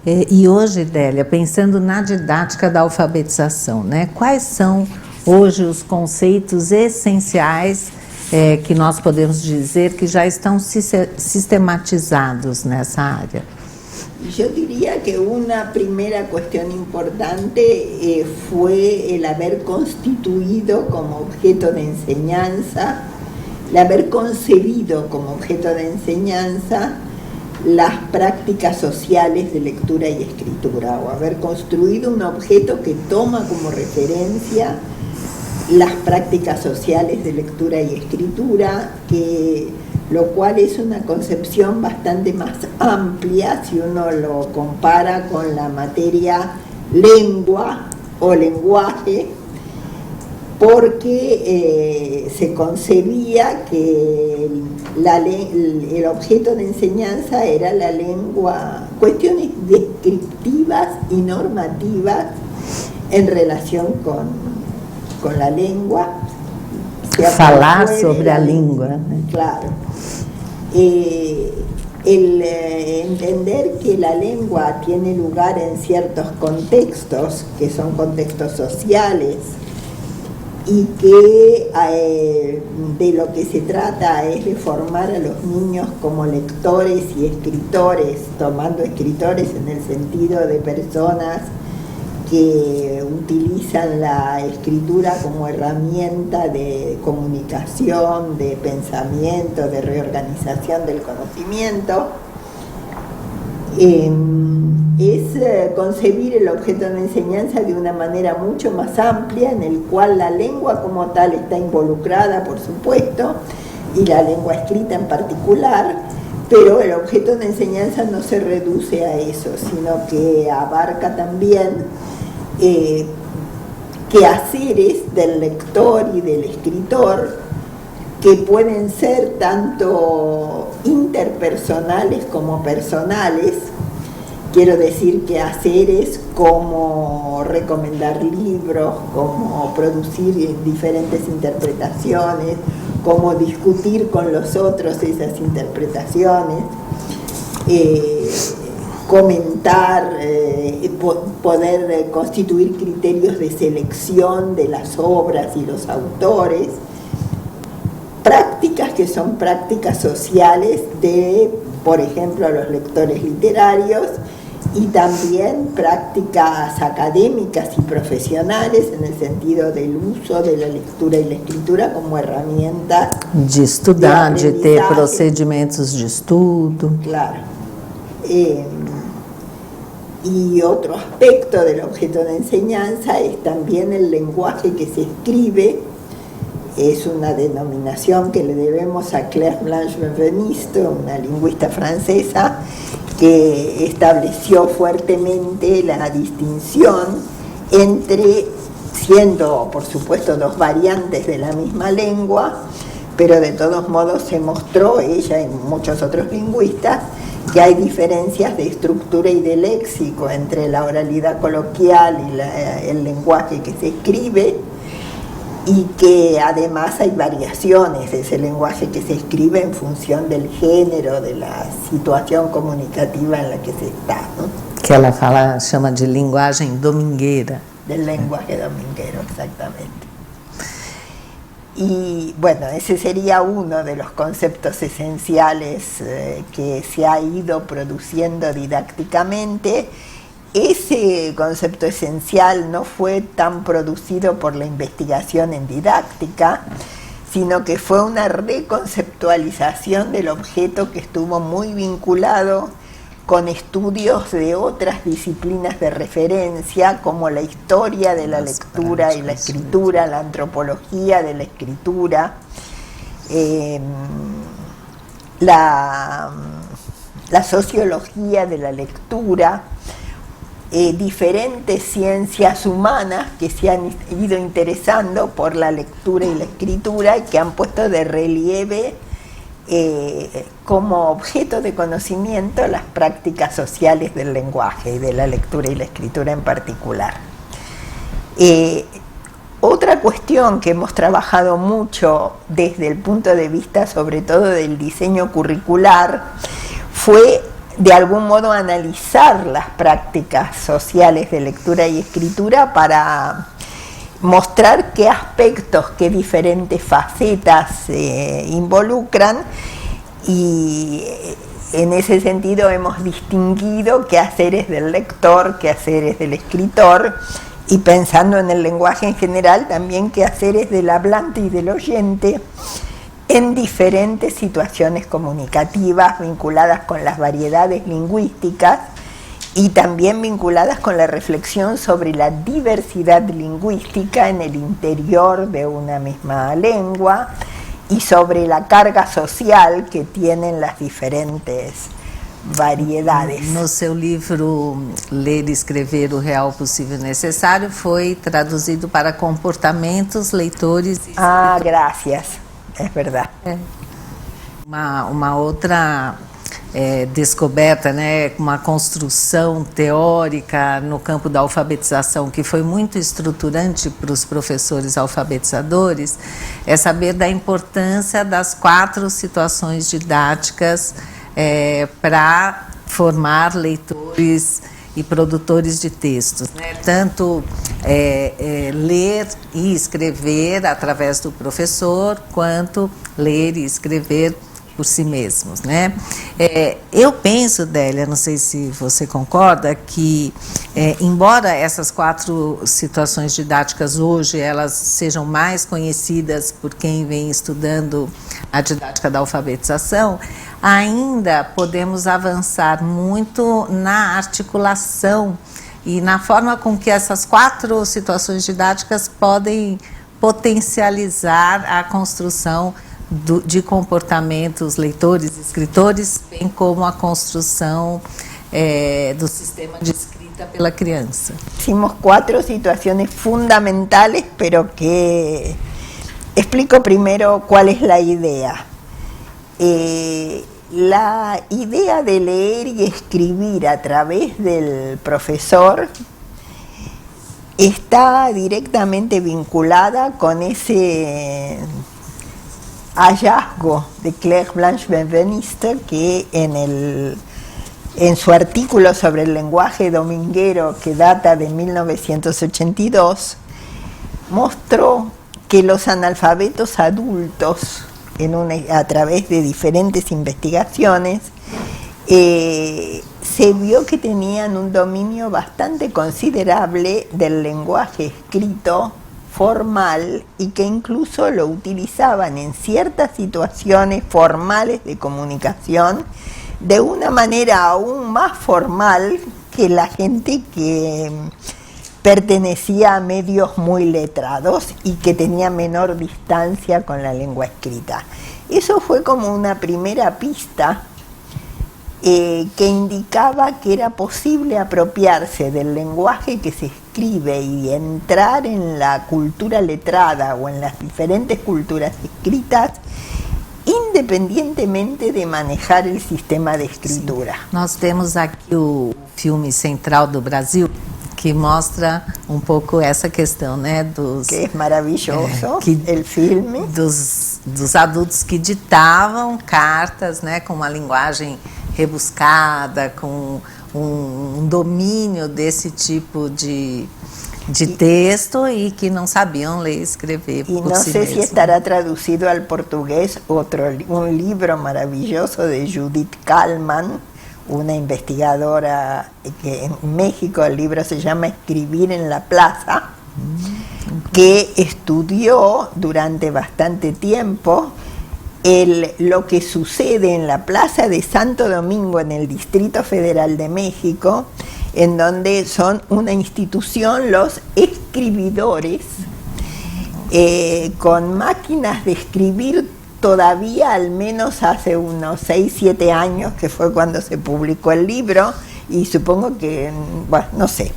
E hoje, Délia, pensando na didática da alfabetização, né, quais são hoje os conceitos essenciais que nós podemos dizer que já estão sistematizados nessa área? Yo diría que una primera cuestión importante fue el haber constituido como objeto de enseñanza, el haber concebido como objeto de enseñanza las prácticas sociales de lectura y escritura, o haber construido un objeto que toma como referencia las prácticas sociales de lectura y escritura, lo cual es una concepción bastante más amplia si uno lo compara con la materia lengua o lenguaje, porque se concebía que el objeto de enseñanza era la lengua, cuestiones descriptivas y normativas en relación con la lengua. Falar sobre a língua. Claro. El entender que la lengua tiene lugar en ciertos contextos, que son contextos sociales, y que de lo que se trata es de formar a los niños como lectores y escritores, tomando escritores en el sentido de personas que utilizan la escritura como herramienta de comunicación, de pensamiento, de reorganización del conocimiento. Es concebir el objeto de enseñanza de una manera mucho más amplia, en el cual la lengua como tal está involucrada, por supuesto, y la lengua escrita en particular, pero el objeto de enseñanza no se reduce a eso, sino que abarca también quehaceres del lector y del escritor, que pueden ser tanto interpersonales como personales. Quiero decir quehaceres como recomendar libros, como producir diferentes interpretaciones, como discutir con los otros esas interpretaciones, comentar, poder constituir criterios de selección de las obras y los autores, prácticas que son prácticas sociales de, por ejemplo, los lectores literarios, y también prácticas académicas y profesionales en el sentido del uso de la lectura y la escritura como herramienta de estudar, de ter procedimentos de estudo. Claro. Y otro aspecto del objeto de enseñanza es también el lenguaje que se escribe. Es una denominación que le debemos a Claire Blanche-Benveniste, una lingüista francesa, que estableció fuertemente la distinción entre, siendo por supuesto dos variantes de la misma lengua, pero de todos modos se mostró, ella y muchos otros lingüistas, que hay diferencias de estructura y de léxico entre la oralidad coloquial y el lenguaje que se escribe, y que además hay variaciones de ese lenguaje que se escribe en función del género, de la situación comunicativa en la que se está, ¿no? Que ela chama de linguagem domingueira. Del lenguaje dominguero, exactamente. Y bueno, ese sería uno de los conceptos esenciales que se ha ido produciendo didácticamente. Ese concepto esencial no fue tan producido por la investigación en didáctica, sino que fue una reconceptualización del objeto que estuvo muy vinculado con estudios de otras disciplinas de referencia, como la historia de la lectura y la escritura, la antropología de la escritura, la sociología de la lectura, diferentes ciencias humanas que se han ido interesando por la lectura y la escritura y que han puesto de relieve como objeto de conocimiento las prácticas sociales del lenguaje y de la lectura y la escritura en particular. Otra cuestión que hemos trabajado mucho desde el punto de vista sobre todo del diseño curricular fue de algún modo analizar las prácticas sociales de lectura y escritura para mostrar qué aspectos, qué diferentes facetas se involucran, y en ese sentido hemos distinguido qué haceres del lector, qué haceres del escritor, y pensando en el lenguaje en general también qué haceres del hablante y del oyente en diferentes situaciones comunicativas vinculadas con las variedades lingüísticas y también vinculadas con la reflexión sobre la diversidad lingüística en el interior de una misma lengua y sobre la carga social que tienen las diferentes variedades. No seu livro Ler e Escrever o Real Possível e Necessário foi traduzido para comportamentos, leitores e Ah, gracias, es verdad. Uma outra descoberta, né, uma construção teórica no campo da alfabetização que foi muito estruturante para os professores alfabetizadores, é saber da importância das 4 situações didáticas para formar leitores e produtores de textos, né? Tanto ler e escrever através do professor, quanto ler e escrever por si mesmos, né? Eu penso, Délia, não sei se você concorda, que embora essas 4 situações didáticas hoje elas sejam mais conhecidas por quem vem estudando a didática da alfabetização, ainda podemos avançar muito na articulação e na forma com que essas 4 situações didáticas podem potencializar a construção de comportamentos leitores e escritores, bem como a construção do sistema de escrita pela criança. Hicimos 4 situaciones fundamentales, pero que explico primero cuál es la idea. La idea de leer y escribir a través del profesor está directamente vinculada con ese hallazgo de Claire Blanche Benveniste, que en su artículo sobre el lenguaje dominguero, que data de 1982, mostró que los analfabetos adultos, a través de diferentes investigaciones, se vio que tenían un dominio bastante considerable del lenguaje escrito formal y que incluso lo utilizaban en ciertas situaciones formales de comunicación de una manera aún más formal que la gente que pertenecía a medios muy letrados y que tenía menor distancia con la lengua escrita. Eso fue como una primera pista que indicaba que era posible apropiarse del lenguaje que se escribe y entrar en la cultura letrada o en las diferentes culturas escritas, independientemente de manejar el sistema de escritura. Sim. Nós temos aqui o filme Central do Brasil, que mostra um pouco essa questão, né, dos que é maravilhoso, el filme, dos adultos que ditavam cartas, né, com uma linguagem rebuscada, com um domínio desse tipo de texto e que não sabiam ler e escrever y por no si sé si mesmos. estará traducido al portugués un libro maravilloso de Judith Kallman, una investigadora que en México, el libro se llama Escribir en la Plaza, que estudió durante bastante tiempo lo que sucede en la Plaza de Santo Domingo en el Distrito Federal de México, en donde son una institución los escribidores con máquinas de escribir todavía, al menos hace unos 6, 7 años, que fue cuando se publicó el libro, y supongo que, bueno, no sé,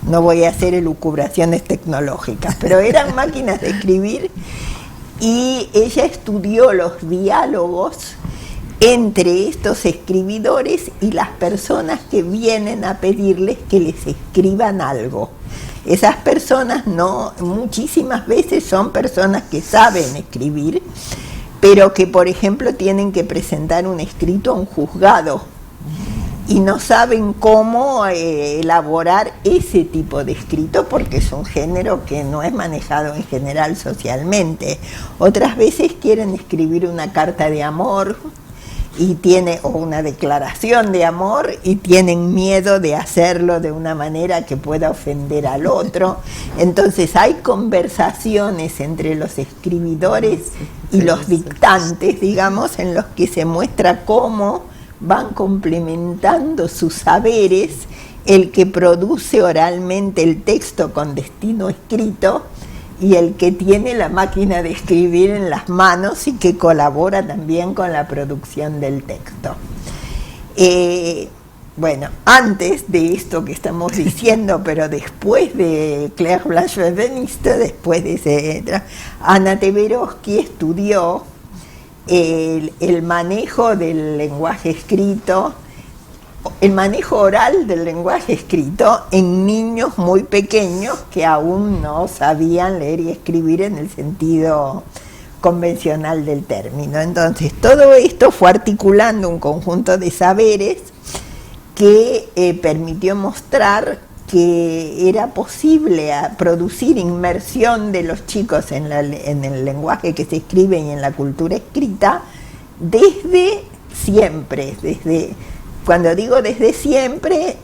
no voy a hacer elucubraciones tecnológicas, pero eran máquinas de escribir, y ella estudió los diálogos entre estos escribidores y las personas que vienen a pedirles que les escriban algo. Esas personas muchísimas veces son personas que saben escribir, pero que, por ejemplo, tienen que presentar un escrito a un juzgado y no saben cómo elaborar ese tipo de escrito porque es un género que no es manejado en general socialmente. Otras veces quieren escribir una carta de amor o una declaración de amor y tienen miedo de hacerlo de una manera que pueda ofender al otro. Entonces hay conversaciones entre los escribidores y los dictantes, digamos, en los que se muestra cómo van complementando sus saberes, el que produce oralmente el texto con destino escrito y el que tiene la máquina de escribir en las manos y que colabora también con la producción del texto. Bueno, antes de esto que estamos diciendo, pero después de Claire Blanche-Benveniste, después de Anna Teberovsky estudió el manejo del lenguaje escrito, el manejo oral del lenguaje escrito en niños muy pequeños que aún no sabían leer y escribir en el sentido convencional del término. Entonces, todo esto fue articulando un conjunto de saberes que permitió mostrar que era posible producir inmersión de los chicos en el lenguaje que se escribe y en la cultura escrita desde siempre. Cuando digo desde siempre,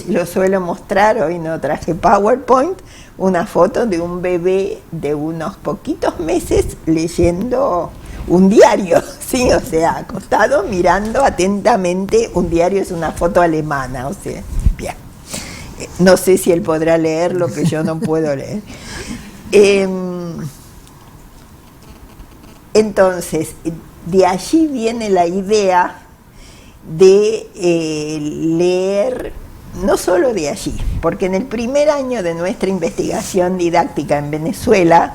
lo suelo mostrar, hoy no traje PowerPoint, una foto de un bebé de unos poquitos meses leyendo un diario, ¿sí? O sea, acostado mirando atentamente un diario, es una foto alemana, o sea, bien. No sé si él podrá leer lo que yo no puedo leer. Entonces, de allí viene la idea de leer, no solo de allí, porque en el primer año de nuestra investigación didáctica en Venezuela,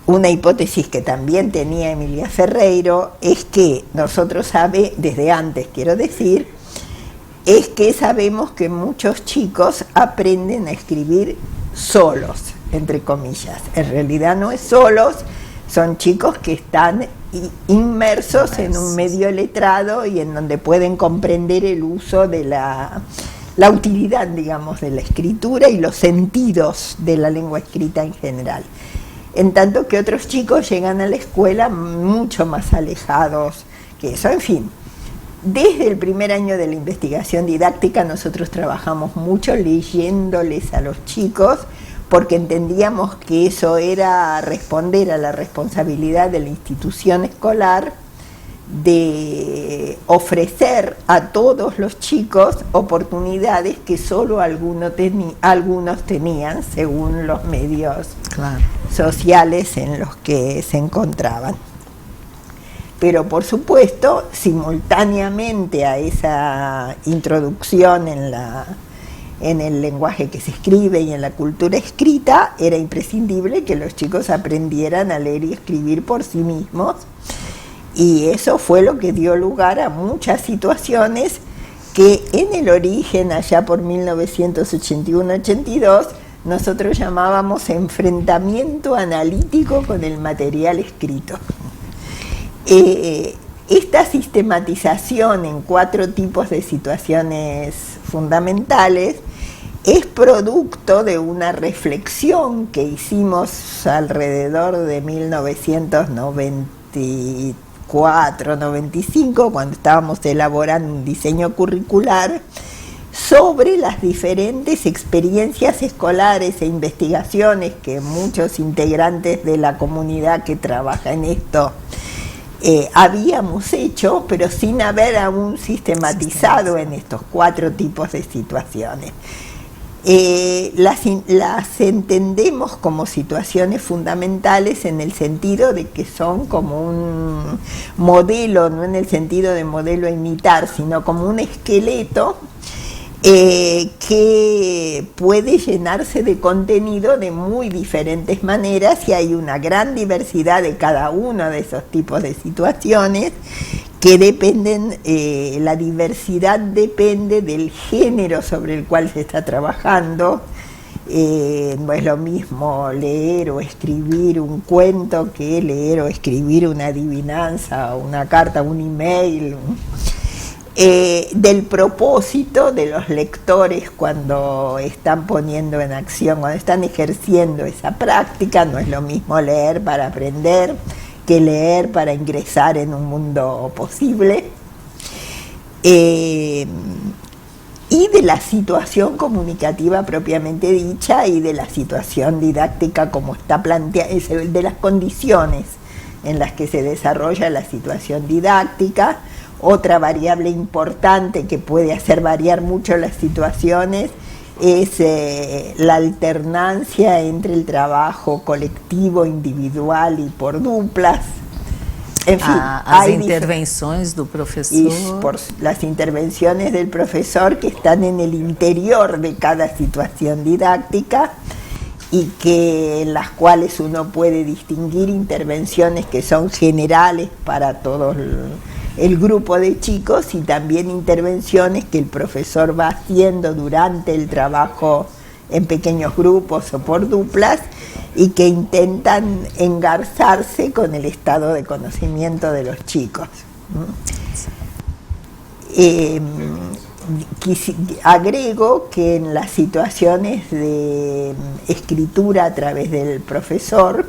una hipótesis que también tenía Emilia Ferreiro es que nosotros desde antes quiero decir, es que sabemos que muchos chicos aprenden a escribir solos, entre comillas. En realidad no es solos, son chicos que están inmersos en un medio letrado y en donde pueden comprender el uso de la utilidad, digamos, de la escritura y los sentidos de la lengua escrita en general. En tanto que otros chicos llegan a la escuela mucho más alejados que eso. En fin, desde el primer año de la investigación didáctica nosotros trabajamos mucho leyéndoles a los chicos porque entendíamos que eso era responder a la responsabilidad de la institución escolar de ofrecer a todos los chicos oportunidades que solo algunos tenían según los medios sociales en los que se encontraban. Pero por supuesto, simultáneamente a esa introducción en el lenguaje que se escribe y en la cultura escrita, era imprescindible que los chicos aprendieran a leer y escribir por sí mismos, y eso fue lo que dio lugar a muchas situaciones que en el origen, allá por 1981-82, nosotros llamábamos enfrentamiento analítico con el material escrito. Esta sistematización en 4 tipos de situaciones fundamentales es producto de una reflexión que hicimos alrededor de 1994-95, cuando estábamos elaborando un diseño curricular sobre las diferentes experiencias escolares e investigaciones que muchos integrantes de la comunidad que trabaja en esto habíamos hecho, pero sin haber aún sistematizado en estos 4 tipos de situaciones. Las entendemos como situaciones fundamentales en el sentido de que son como un modelo, no en el sentido de modelo a imitar, sino como un esqueleto que puede llenarse de contenido de muy diferentes maneras, y hay una gran diversidad de cada uno de esos tipos de situaciones que dependen, la diversidad depende del género sobre el cual se está trabajando. No es lo mismo leer o escribir un cuento que leer o escribir una adivinanza, una carta, un email. del propósito de los lectores cuando están poniendo en acción, cuando están ejerciendo esa práctica. No es lo mismo leer para aprender que leer para ingresar en un mundo posible. Y de la situación comunicativa propiamente dicha y de la situación didáctica como está planteada, de las condiciones en las que se desarrolla la situación didáctica. Otra variable importante que puede hacer variar mucho las situaciones es la alternancia entre el trabajo colectivo, individual y por duplas. En fin, as intervenções do professor. Y por las intervenciones del profesor que están en el interior de cada situación didáctica y que en las cuales uno puede distinguir intervenciones que son generales para todo el grupo de chicos y también intervenciones que el profesor va haciendo durante el trabajo en pequeños grupos o por duplas y que intentan engarzarse con el estado de conocimiento de los chicos. Agrego que en las situaciones de escritura a través del profesor,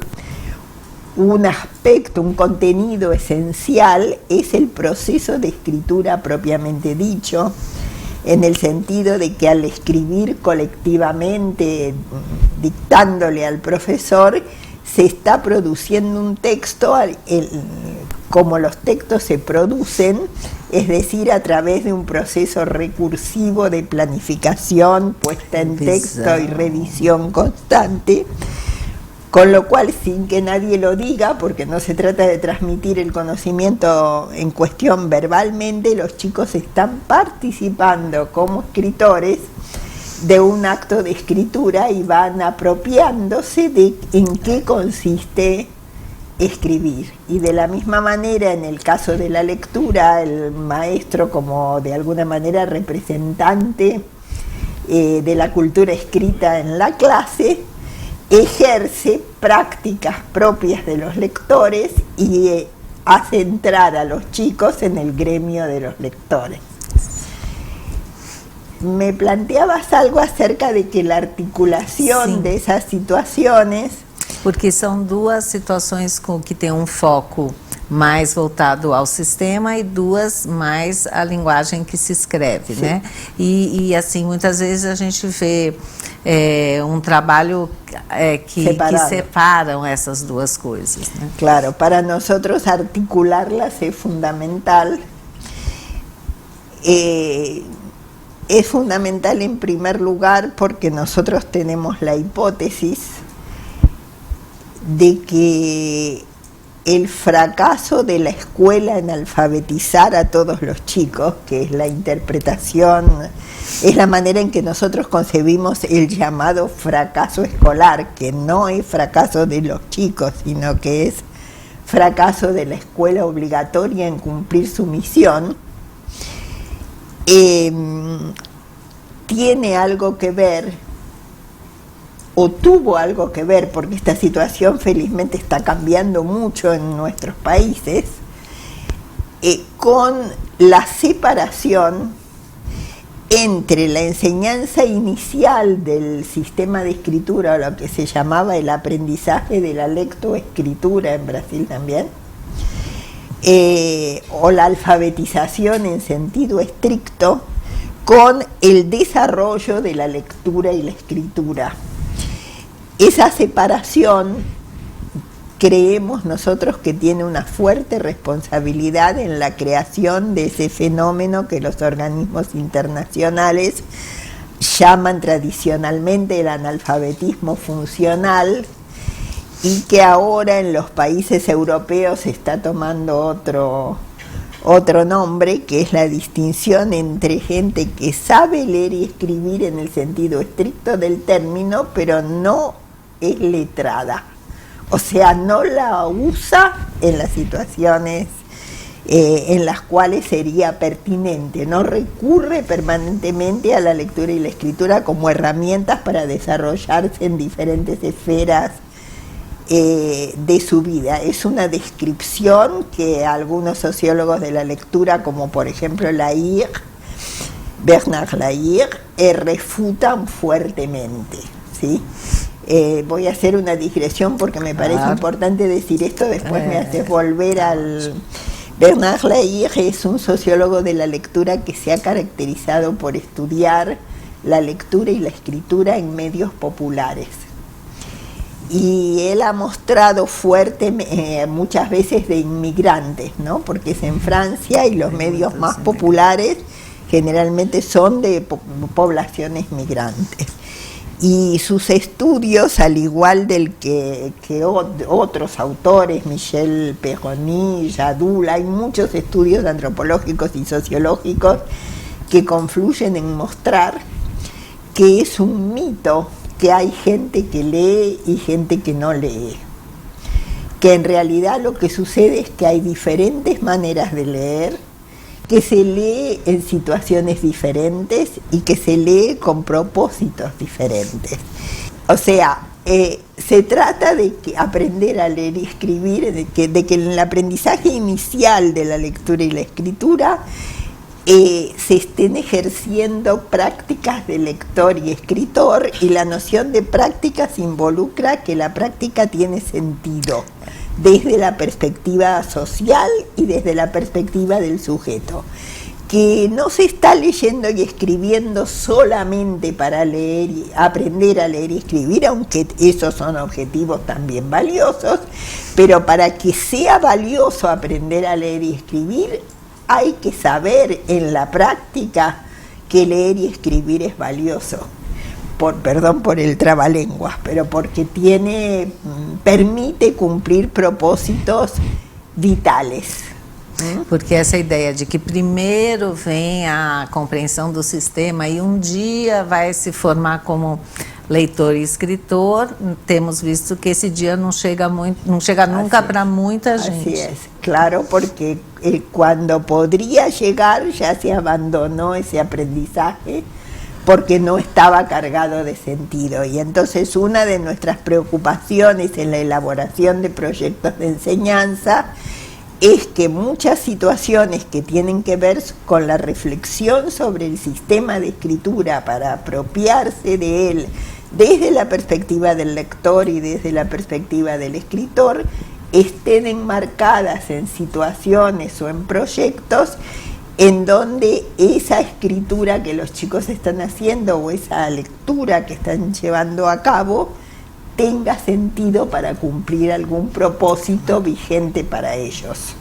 un aspecto, un contenido esencial es el proceso de escritura propiamente dicho, en el sentido de que al escribir colectivamente, dictándole al profesor, se está produciendo un texto como los textos se producen, es decir, a través de un proceso recursivo de planificación, puesta en texto y revisión constante, con lo cual, sin que nadie lo diga, porque no se trata de transmitir el conocimiento en cuestión verbalmente, los chicos están participando como escritores de un acto de escritura y van apropiándose de en qué consiste escribir. Y de la misma manera, en el caso de la lectura, el maestro, como de alguna manera representante de la cultura escrita en la clase, ejerce prácticas propias de los lectores y hace entrar a los chicos en el gremio de los lectores. Me planteabas algo acerca de que la articulación de esas situaciones... Porque são duas situações que tem um foco mais voltado ao sistema e duas mais à linguagem que se escreve, né? E assim, muitas vezes a gente vê um trabalho que separam essas duas coisas, né? Claro, para nosotros articularlas es fundamental. Es fundamental en primer lugar porque nosotros tenemos la hipótesis de que el fracaso de la escuela en alfabetizar a todos los chicos, que es la interpretación, es la manera en que nosotros concebimos el llamado fracaso escolar, que no es fracaso de los chicos, sino que es fracaso de la escuela obligatoria en cumplir su misión, tiene algo que ver, o tuvo algo que ver, porque esta situación felizmente está cambiando mucho en nuestros países, con la separación entre la enseñanza inicial del sistema de escritura, o lo que se llamaba el aprendizaje de la lectoescritura en Brasil también, o la alfabetización en sentido estricto, con el desarrollo de la lectura y la escritura. Esa separación creemos nosotros que tiene una fuerte responsabilidad en la creación de ese fenómeno que los organismos internacionales llaman tradicionalmente el analfabetismo funcional y que ahora en los países europeos está tomando otro nombre, que es la distinción entre gente que sabe leer y escribir en el sentido estricto del término, pero no es letrada, o sea, no la usa en las situaciones en las cuales sería pertinente, no recurre permanentemente a la lectura y la escritura como herramientas para desarrollarse en diferentes esferas de su vida. Es una descripción que algunos sociólogos de la lectura, como por ejemplo Bernard Lahire, refutan fuertemente, ¿sí? Voy a hacer una digresión porque me parece importante decir esto, después me haces volver al... Bernard Lahire es un sociólogo de la lectura que se ha caracterizado por estudiar la lectura y la escritura en medios populares. Y él ha mostrado muchas veces de inmigrantes, ¿no? Porque es en Francia y los medios más populares generalmente son de poblaciones migrantes. Y sus estudios, al igual del que otros autores, Michel Perroni, Jadul, hay muchos estudios antropológicos y sociológicos que confluyen en mostrar que es un mito que hay gente que lee y gente que no lee. Que en realidad lo que sucede es que hay diferentes maneras de leer, que se lee en situaciones diferentes y que se lee con propósitos diferentes. O sea, se trata de que aprender a leer y escribir, de que en el aprendizaje inicial de la lectura y la escritura se estén ejerciendo prácticas de lector y escritor, y la noción de prácticas involucra que la práctica tiene sentido desde la perspectiva social y desde la perspectiva del sujeto, que no se está leyendo y escribiendo solamente para leer y aprender a leer y escribir, aunque esos son objetivos también valiosos, pero para que sea valioso aprender a leer y escribir, hay que saber en la práctica que leer y escribir es valioso. Perdón por el trabalenguas, pero porque permite cumplir propósitos vitales. Porque essa ideia de que primeiro vem a compreensão do sistema e dia vai se formar como leitor e escritor, temos visto que esse dia não chega nunca para muita gente. Así es, claro, porque cuando podría llegar ya se abandonó ese aprendizaje porque no estaba cargado de sentido. Y entonces una de nuestras preocupaciones en la elaboración de proyectos de enseñanza es que muchas situaciones que tienen que ver con la reflexión sobre el sistema de escritura para apropiarse de él desde la perspectiva del lector y desde la perspectiva del escritor, estén enmarcadas en situaciones o en proyectos en donde esa escritura que los chicos están haciendo o esa lectura que están llevando a cabo tenga sentido para cumplir algún propósito vigente para ellos.